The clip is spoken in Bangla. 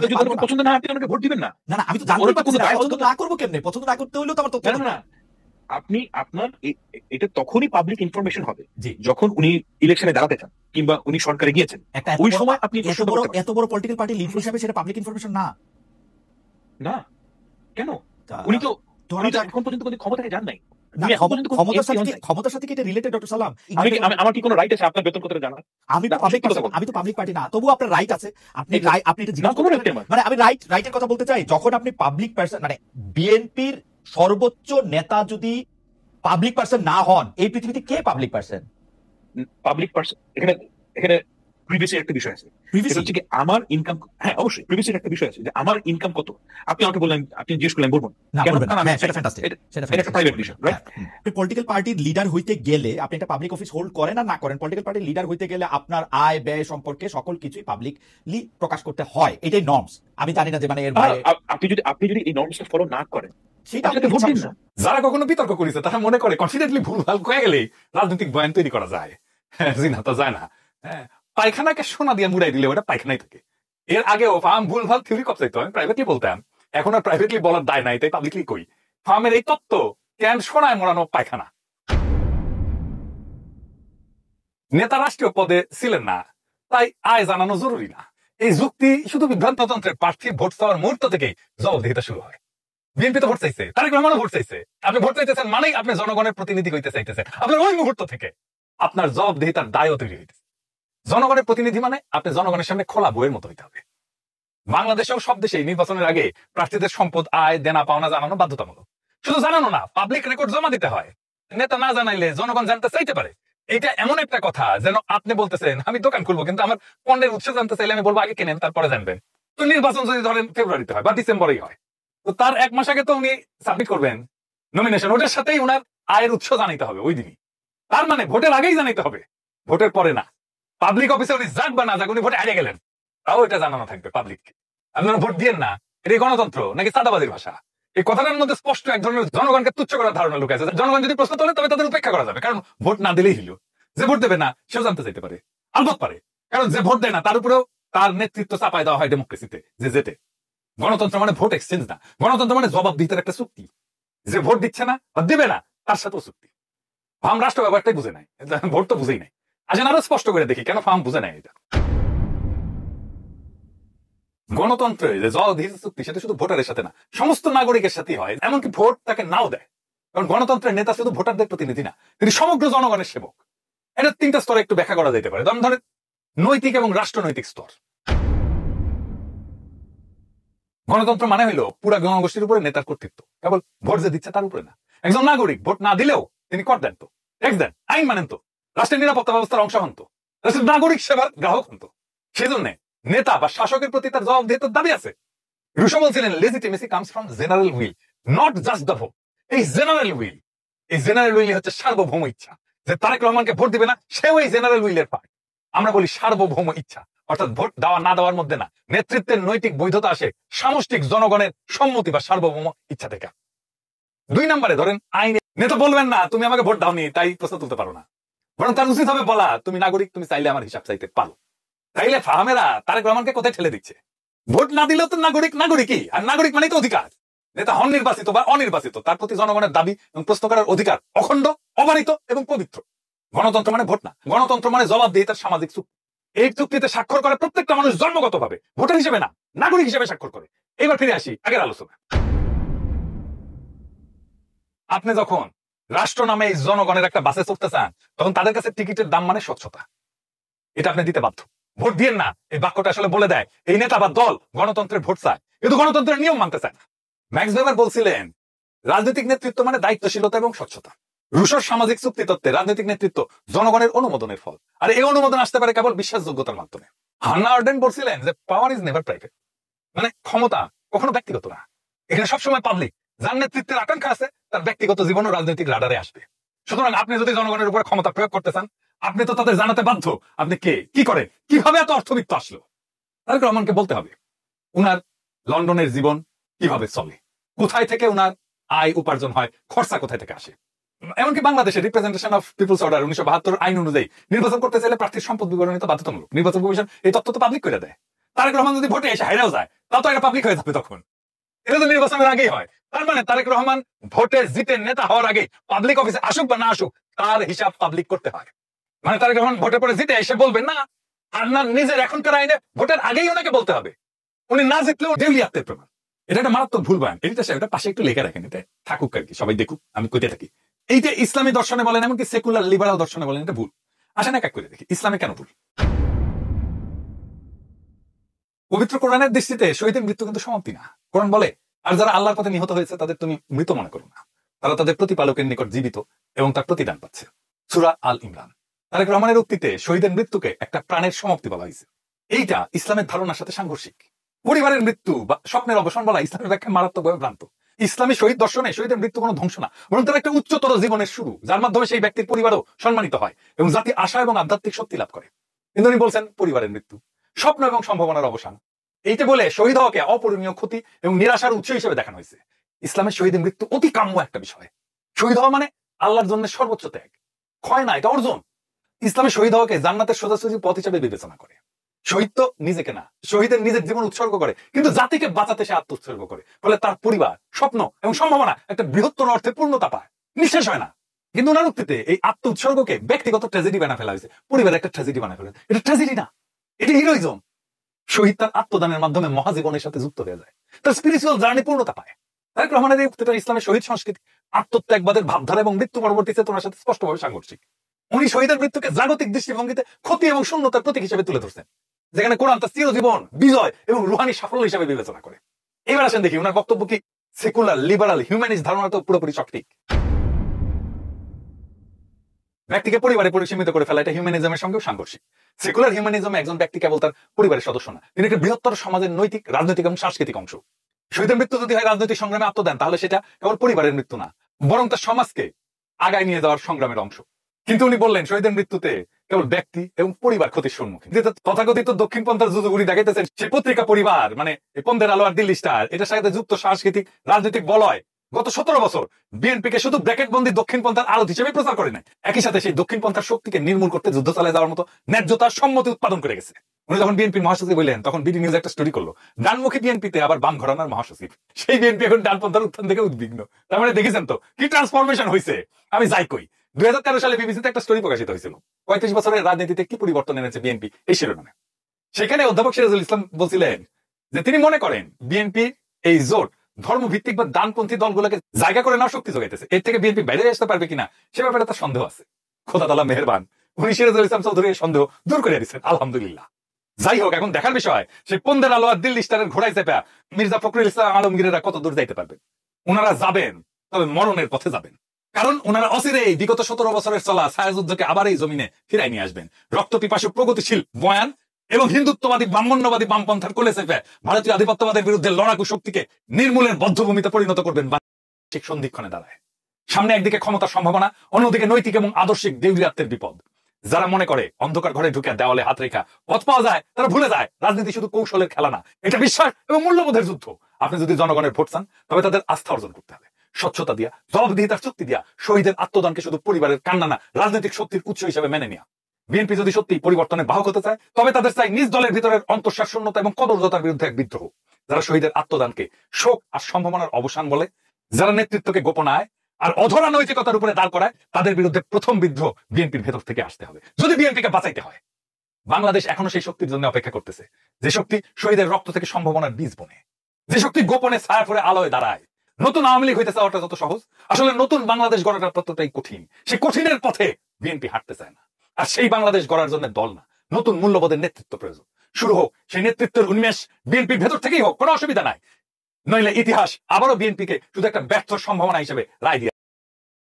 যদি আপনার পছন্দ না আপনি আমাকে ভোট দিবেন না। না না, আমি তো জানতে পারছি না পছন্দ না করবো কেমনে, পছন্দ না করতে হলেও তো আমার তথ্য না, আপনি আপনার এটা তখনই পাবলিক ইনফরমেশন হবে জি যখন উনি ইলেকশনে দাঁড়াতে চান কিংবা উনি সরকারে গিয়েছেন, ওই সময় আপনি এত বড় পলিটিক্যাল পার্টি লিডার হিসেবে সেটা পাবলিক ইনফরমেশন না। না কেন? উনি তো এখন পর্যন্ত কোনো ক্ষমতায় যান নাই। ক্ষমতার সাথে কি এটা রিলেটেড ডক্টর সালাম? আমার কি কোনো রাইট আছে আপনার বেতন কত জানার? আমি তো পাবলিক পার্টি না, তবু আপনার রাইট আছে। আপনি এটা জিজ্ঞাসা করতে, মানে আমি রাইটের কথা বলতে চাই, যখন আপনি পাবলিক পারসন, মানে বিএনপির সর্বোচ্চ নেতা যদি পাবলিক পারসন না হন, এই পৃথিবীতে কে পাবলিক পারসন? পাবলিক পারসন এখানে প্রিভিয়াসি একটা বিষয় আছে। এটা হচ্ছে কি আমার ইনকাম, হ্যাঁ অবশ্যই প্রিভিয়াসি একটা বিষয় আছে যে আমার ইনকাম কত। আপনি আমাকে বললেন, আপনি জিজ্ঞেস করলেন, বলবো না, সেটা ফ্যান্টাস্টিক, সেটা একটা প্রাইভেট বিষয়, রাইট? পলিটিক্যাল পার্টির লিডার হইতে গেলে আপনি একটা পাবলিক অফিস হোল্ড করেন আর না করেন, পলিটিক্যাল পার্টির লিডার হইতে গেলে আপনার আয় ব্যয় সম্পর্কে সকল কিছুই পাবলিকলি প্রকাশ করতে হয়, এটাই নর্মস। আমি জানি না যে মানে এর বাইরে আপনি যদি এই নর্মসটা ফলো না করেন, সেটা আপনাকে ভোট দিন না। যারা কখনো বিতর্ক করেছে তারা মনে করে কনফিডেন্টলি ভুলভাল কয়ে গেলে রাজনৈতিক বয়ান তৈরি করা যায়। না, তা যায় না। পায়খানাকে সোনা দিয়ে মুড়াই দিলে ওটা পায়খানাই থাকে। এর আগেও ফার্ম ভুলভাল থিওরি কপচাইতো, আমি প্রাইভেটলি বলতাম, এখন আর প্রাইভেটলি বলার দায় নাই, তাই পাবলিকলি কই ফার্মের এই তত্ত্ব কেন সোনায় মোড়ানো পায়খানা। নেতা রাষ্ট্রীয় পদে ছিলেন না, তাই আয় জানানো জরুরি না। এই যুক্তি শুধু বিভ্রান্ততন্ত্রের প্রার্থী ভোট চাওয়ার মুহূর্ত থেকেই জবাবদিহিতা শুরু হয়। বিএনপি তো ভোট চাইছে, তারেক রহমানও ভোট চাইছে। আপনি ভোট চাইতেছেন মানেই আপনি জনগণের প্রতিনিধি হইতে চাইতেছেন। আপনার ওই মুহূর্ত থেকে আপনার জবাবদিহিতার দায়ও তৈরি হইতেছে। জনগণের প্রতিনিধি মানে আপনি জনগণের সামনে খোলা বইয়ের মতো হইতে হবে। বাংলাদেশেও সব দেশেই নির্বাচনের আগে প্রার্থীদের সম্পদ, আয়, দেনা পাওনা জানানো বাধ্যতামূলক। শুধু জানানো না, পাবলিক রেকর্ড জমা দিতে হয়। নেতা না জানাইলে জনগণ জানতে চাইতে পারে। এটা এমন একটা কথা যেন আপনি বলতেছেন আমি দোকান খুলবো, কিন্তু আমার পণ্যের উৎস জানতে চাইলে আমি বলবো আগে কেনেন তারপরে জানবেন। তো নির্বাচন যদি ধরেন ফেব্রুয়ারিতে হয় বা ডিসেম্বরেই হয়, তো তার 1 মাস আগে তো উনি সাবমিট করবেন নমিনেশন, ওটার সাথেই উনার আয়ের উৎস জানাইতে হবে ওই দিনই। তার মানে ভোটের আগেই জানাইতে হবে, ভোটের পরে না। পাবলিক অফিসে উনি যাক বা না যাক, উনি ভোটে হারিয়ে গেলেন, তাও এটা জানানো থাকবে পাবলিককে। আপনারা ভোট দিয়েন না, এটা গণতন্ত্র নাকি চাঁদাবাজির ভাষা? এই কথাটার মধ্যে স্পষ্ট এক ধরনের জনগণকে তুচ্ছ করার ধারণা লুকায় আছে। জনগণ যদি প্রশ্ন তোলে তবে তাদের উপেক্ষা করা যাবে, কারণ ভোট না দিলেই হলো। যে ভোট দেবে না সেও জানতে চাইতে পারে, আলবত পারে, কারণ যে ভোট দেয় না তার উপরেও তার নেতৃত্ব চাপায় দেওয়া হয় ডেমোক্রেসিতে, যে যেতে। গণতন্ত্র মানে ভোট এক্সচেঞ্জ না, গণতন্ত্র মানে জবাবদিহিতার একটা চুক্তি। যে ভোট দিচ্ছে না বা দেবে না তার সাথেও চুক্তি। ফার্ম রাষ্ট্র ব্যাপারটাই বুঝে নাই, ভোট তো বুঝেই নাই। আসেন আরো স্পষ্ট করে দেখি কেন ফার্ম বুঝে নাই এটা। গণতন্ত্রে যে জবাবদিহিতার চুক্তি সেটা শুধু ভোটারের সাথে না, সমস্ত নাগরিকের সাথেই হয়। এমনকি ভোট তাকে নাও দেয়, কারণ গণতন্ত্রের নেতা শুধু ভোটারদের প্রতিনিধি না, তিনি সমগ্র জনগণের সেবক। এটা 3টা স্তরে একটু ব্যাখ্যা করা যেতে পারে। ধরেন নৈতিক এবং রাষ্ট্রনৈতিক স্তর। গণতন্ত্র মানে হইলো পুরা জনগোষ্ঠীর উপরে নেতার কর্তৃত্ব, কেবল ভোট যে দিচ্ছে তার উপরে না। একজন নাগরিক ভোট না দিলেও তিনি কর দেন তো, ট্যাক্স দেন, আইন মানেন তো, রাষ্ট্রের নিরাপত্তা ব্যবস্থার অংশ হন তো, রাষ্ট্রের নাগরিক সেবার গ্রাহক হন তো। সেজন্য নেতা বা শাসকের প্রতি তার জবাবদিহিতার দাবি আছে। রুশো বলছিলেন legitimacy comes from general will, not just the vote. এই জেনারেল উইল হচ্ছে সার্বভৌম ইচ্ছা। যে তারেক রহমানকে ভোট দিবে না সেও এই জেনারেল উইলের পার্ট। আমরা বলি সার্বভৌম ইচ্ছা, অর্থাৎ ভোট দেওয়া না দেওয়ার মধ্যে না, নেতৃত্বের নৈতিক বৈধতা আসে সামষ্টিক জনগণের সম্মতি বা সার্বভৌম ইচ্ছা থেকে। 2 নম্বরে ধরেন আইনে নেতা বলবেন না তুমি আমাকে ভোট দাওনি তাই প্রশ্ন তুলতে পারো না, বরং তার উচিত হবে বলা তুমি নাগরিক, তুমি চাইলে আমার হিসাব চাইতে পারো। তাইলে ফাহামেরা তারেক রহমানকে কোথায় ঠেলে দিচ্ছে? ভোট না দিলেও তো নাগরিকই, আর নাগরিক মানেই তো অধিকার। নেতা হন নির্বাচিত বা অনির্বাচিত, তার প্রতি জনগণের দাবি এবং প্রশ্ন করার অধিকার অখণ্ড, অবারিত এবং পবিত্র। গণতন্ত্র মানে ভোট না, গণতন্ত্র মানে জবাবদিহিতার সামাজিক চুক্তি। এই চুক্তিতে স্বাক্ষর করে প্রত্যেকটা মানুষ জন্মগতভাবে, ভোটার হিসেবে না, নাগরিক হিসেবে স্বাক্ষর করে। এবার ফিরে আসি আগের আলোচনা। আপনি যখন রাষ্ট্র নামে এই জনগণের একটা বাসে চড়তে চান, তখন তাদের কাছে টিকিটের দাম মানে স্বচ্ছতা, এটা আপনি দিতে বাধ্য। ভোট দিয়েন না এই বাক্যটা আসলে বলে দেয় এই নেতা বা দল গণতন্ত্রের ভোট চায়, কিন্তু গণতন্ত্রের নিয়ম মানতে চায় না। ম্যাক্স ওয়েবার বলছিলেন রাজনৈতিক নেতৃত্ব মানে দায়িত্বশীলতা এবং স্বচ্ছতা। রুশোর সামাজিক চুক্তি তত্ত্বে রাজনৈতিক নেতৃত্ব জনগণের অনুমোদনের ফল, আর এই অনুমোদন আসতে পারে কেবল বিশ্বাসযোগ্যতার মাধ্যমে। হান্না আর্ডেন বলছিলেন যে পাওয়ার ইজ নেভার প্রাইভেট, মানে ক্ষমতা কখনো ব্যক্তিগত না, এখানে সবসময় পাবলিক। যার নেতৃত্বের আকাঙ্ক্ষা আছে তার ব্যক্তিগত জীবন ও রাজনৈতিক রাডারে আসবে। সুতরাং আপনি যদি জনগণের উপরে ক্ষমতা প্রয়োগ করতে চান, আপনি তো তাদের জানাতে বাধ্য আপনি কে, কি করেন, কিভাবে এত অর্থবিত্ত আসলো। তারেক রহমানকে বলতে হবে উনার লন্ডনের জীবন কিভাবে চলে, কোথায় থেকে উনার আয় উপার্জন হয়, খরচা কোথায় থেকে আসে। এমনকি বাংলাদেশের রিপ্রেজেন্টেশন অফ পিপলস অর্ডার 1972 আইন অনুযায়ী নির্বাচন করতে চাইলে প্রার্থীর সম্পদ বিবরণী তো বাধ্যতামূলক। নির্বাচন কমিশন এই তথ্য তো পাবলিক করে দেয়। তারেক রহমান যদি ভোটে এসে হাইরাও যায় তা তো একটা পাবলিক হয়ে যাবে তখন। এটা তো নির্বাচনের আগেই হয়। তার মানে তারেক রহমান ভোটে জিতে নেতা হওয়ার আগে পাবলিক অফিসে আসুক বা না আসুক তার হিসাব পাবলিক করতে হয়। মানে তারেক রহমান ভোটের পরে জিতে এসে বলবেন না, আর না নিজের এখনকার আইনে ভোটের আগেই ওনাকে বলতে হবে উনি না জিতলেও দেউলিয়াত্বের প্রমাণ। এটা একটা মারাত্মক ভুল বয়ান। এটা পাশে একটু লেখা রাখেন, এটা থাকুক আর কি, সবাই দেখুক আমি কইতে থাকি। এই যে ইসলামী দর্শনে বলেন এমনকি সেকুলার লিবারাল দর্শনে বলেন এটা ভুল। আসেন এক এক করে দেখি ইসলামে কেন ভুল। পবিত্র কোরআনের দৃষ্টিতে শহীদের মৃত্যু কিন্তু সমাপ্তি না। কোরআন বলে আর যারা আল্লাহর পথে নিহত হয়েছে তাদের তুমি মৃত মনে করো না, তারা তাদের প্রতিপালকের নিকট জীবিত এবং তার প্রতিদান পাচ্ছে। সূরা আল ইমরান। তারেক রহমানের উক্তিতে শহীদের মৃত্যুকে একটা প্রাণের সমাপ্তি বলা হয়েছে। এইটা ইসলামের ধারণার সাথে সাংঘর্ষিক। পরিবারের মৃত্যু বা স্বপ্নের অবসান বলা ইসলামের ব্যাখ্যা মারাত্মকভাবে ভ্রান্ত। ইসলামী শহীদ দর্শনে শহীদের মৃত্যু কোনো ধ্বংস না, বরং তার একটা উচ্চতর জীবনের শুরু, যার মাধ্যমে সেই ব্যক্তির পরিবারও সম্মানিত হয় এবং জাতি আশা এবং আধ্যাত্মিক শক্তি লাভ করে। কিন্তু উনি বলছেন পরিবারের মৃত্যু স্বপ্ন এবং সম্ভাবনার অবসান। এইটা বলে শহীদ হওয়াকে অপরিণীয় ক্ষতি এবং নিরাশার উৎস হিসেবে দেখানো হয়েছে। ইসলামের শহীদের মৃত্যু অতি কাম্য একটা বিষয়। শহীদ হওয়া মানে আল্লাহর জন্য সর্বোচ্চ ত্যাগ, ক্ষয় না, এটা অর্জন। ইসলামে শহীদ হওয়াকে জান্নাতের সোজাসুজি পথ হিসেবে বিবেচনা করে। শহীদ তো নিজেকে না, শহীদের নিজের জীবন উৎসর্গ করে, কিন্তু জাতিকে বাঁচাতে সে আত্ম উৎসর্গ করে, ফলে তার পরিবার, স্বপ্ন এবং সম্ভাবনা একটা বৃহত্তর অর্থে পূর্ণতা পায়, নিঃশেষ হয় না। কিন্তু ওনার উক্তিতে এই আত্ম উৎসর্গকে ব্যক্তিগত ট্র্যাজেডি বানা ফেলা হয়েছে, পরিবারের একটা ট্র্যাজেডি বানা ফেলা। এটা ট্র্যাজেডি না, এটা হিরোইজম। শহীদ তার আত্মদানের মাধ্যমে মহাজীবনের সাথে যুক্ত হয়ে যায়, তার স্পিরিচুয়াল জার্নি পূর্ণতা পায়। তারেক রহমানের এই উক্তিটা ইসলামের শহীদ সংস্কৃতি, আত্মত্যাগবাদের ভাবধারা এবং মৃত্যু পরবর্তী চেতনার সাথে স্পষ্টভাবে সাংঘর্ষিক। উনি শহীদের মৃত্যুকে জাগতিক দৃষ্টিভঙ্গিতে ক্ষতি এবং শূন্যতার প্রতীক হিসেবে তুলে ধরছেন, যেখানে কোরআন তার চিরজীবন বিজয় এবং রুহানি সাফল্য হিসেবে বিবেচনা করে। এবার আসেন দেখি ওনার বক্তব্য কি সেকুলার লিবারাল হিউম্যানিস্ট ধারণা তো পুরোপুরি সঠিক। ব্যক্তিকে পরিবারে পরিসীমিত করে ফেলা এটা হিউম্যানিজমের সঙ্গেও সাংঘর্ষিক। সেকুলার হিউম্যানিজমে একজন ব্যক্তি কেবল তার পরিবারের সদস্য না, তিনি একটি বৃহত্তর সমাজের নৈতিক, রাজনৈতিক এবং সাংস্কৃতিক অংশ। শহীদের মৃত্যু যদি হয় রাজনৈতিক সংগ্রামে আত্মদান, তাহলে সেটা কেবল পরিবারের মৃত্যু না, বরং তার সমাজকে আগায় নিয়ে যাওয়ার সংগ্রামের অংশ। কিন্তু উনি বললেন শহীদের মৃত্যুতে কেবল ব্যক্তি এবং পরিবার ক্ষতির সম্মুখীন। তথাকথিত দক্ষিণপন্থার যুদ্ধগুলি দেখাইতেছেন সেই পত্রিকা পরিবার, মানে পন্থের আলো আর দিল্লি স্টার, এটার সাথে যুক্ত সাংস্কৃতিক রাজনৈতিক বলয় গত 17 বছর বিএনপিকে শুধু ব্র্যাকেটবন্দি দক্ষিণপন্থার আলোচ হিসেবে প্রচার করে নাই, একই সাথে সেই দক্ষিণপন্থার শক্তিকে নির্মূল করতে যুদ্ধ চালিয়ে যাওয়ার মতো ন্যায্যতার সম্মতি উৎপাদন করে গেছে। উনি যখন বিএনপির মহাসচিব বললেন তখন বিডি নিউজ একটা স্টোরি করলো, ডানমুখী বিএনপিতে আবার বাম ঘরানার মহাসচিব। সেই বিএনপি এখন ডানপন্থার উত্থান থেকে উদ্বিগ্ন। তার মানে দেখেছেন তো কি ট্রান্সফরমেশন হয়েছে। আমি যাই কই, 2013 সালে বিবিসিতে একটা স্টোরি প্রকাশিত হয়েছিল 35 বছরের রাজনীতিতে কি পরিবর্তন এনেছে বিএনপি, এই শিরোনামে। সেখানে অধ্যাপক সিরাজুল ইসলাম বলছিলেন যে তিনি মনে করেন বিএনপি এই জোট ধর্মভিত্তিক বা ডানপন্থী দলগুলোকে জায়গা করে নেওয়ার শক্তি যোগাইতেছে। এর থেকে বিএনপি বাইরে আসতে পারবে কিনা সে ব্যাপারে তার সন্দেহ আছে। খোদা তাআলা মেহেরবান, উনি সিরাজুল ইসলাম চৌধুরীর সন্দেহ দূর করে দিচ্ছেন, আলহামদুলিল্লাহ। যাই হোক, এখন দেখার বিষয় সে পন্দের আলো আর দিল্লি স্টারের ঘোড়ায় চেপা মির্জা ফখরুল ইসলাম আলমগীরেরা কত দূর যাইতে পারবেন। ওনারা যাবেন, তবে মরণের পথে যাবেন, কারণ ওনারা অচিরেই বিগত 17 বছরের চলা ছায়াযুদ্ধকে আবার এই জমিনে ফিরাই নিয়ে আসবেন। রক্তপিপাসু প্রগতিশীল বয়ান এবং হিন্দুত্ববাদী ব্রাহ্মণ্যবাদী বামপন্থার কোলে চেপে ভারতীয় আধিপত্যবাদের বিরুদ্ধে লড়াকু শক্তিকে নির্মূলের বদ্ধভূমিতে পরিণত করবেন ঠিক সন্ধিক্ষণে দাঁড়ায়। সামনে একদিকে ক্ষমতার সম্ভাবনা, অন্যদিকে নৈতিক এবং আদর্শিক দেউলিয়াত্বের বিপদ। যারা মনে করে অন্ধকার ঘরে ঢুকে দেওয়ালে হাত রেখা পথ পাওয়া যায়, তারা ভুলে যায় রাজনীতি শুধু কৌশলের খেলা না, এটা বিশ্বাস এবং মূল্যবোধের যুদ্ধ। আপনি যদি জনগণের ভোট চান, তবে তাদের আস্থা অর্জন করতে হবে স্বচ্ছতা দিয়া, জবাবদিহিতার চুক্তি দিয়া, শহীদের আত্মদানকে শুধু পরিবারের কান্না না, রাজনৈতিক শক্তির উৎস হিসেবে মেনে নেওয়া। বিএনপি যদি সত্যি পরিবর্তনের বাহক হতে চায়, তবে তাদের চাই নিজ দলের ভিতরের অন্তঃসার শূন্যতা এবং কদর্যতার বিরুদ্ধে এক বিদ্রোহ। যারা শহীদের আত্মদানকে শোক আর সম্ভাবনার অবসান বলে, যারা নেতৃত্বকে গোপনায় আর অধরা নৈতিকতার উপরে দাঁড় করায়, তাদের বিরুদ্ধে প্রথম বিদ্রোহ বিএনপির ভেতর থেকে আসতে হবে, যদি বিএনপিকে বাঁচাইতে হয়। বাংলাদেশ এখনো সেই শক্তির জন্য অপেক্ষা করতেছে, যে শক্তি শহীদের রক্ত থেকে সম্ভাবনার বীজ বনে, যে শক্তি গোপনে ছায়া পড়ে আলোয় দাঁড়ায়। নতুন আওয়ামী লীগ হইতে চাওয়াটা যত সহজ, আসলে নতুন বাংলাদেশ গড়াটা ততটাই কঠিন। সেই কঠিনের পথে বিএনপি হাঁটতে চায় না। আর সেই বাংলাদেশ গড়ার জন্য দল না, নতুন মূল্যবোধের নেতৃত্ব প্রয়োজন। শুরু হোক সেই নেতৃত্বের উন্মেষ বিএনপির ভেতর থেকেই হোক, কোনো অসুবিধা নাই। নইলে ইতিহাস আবারও বিএনপিকে শুধু একটা ব্যর্থ সম্ভাবনা হিসেবে রায় দিয়ে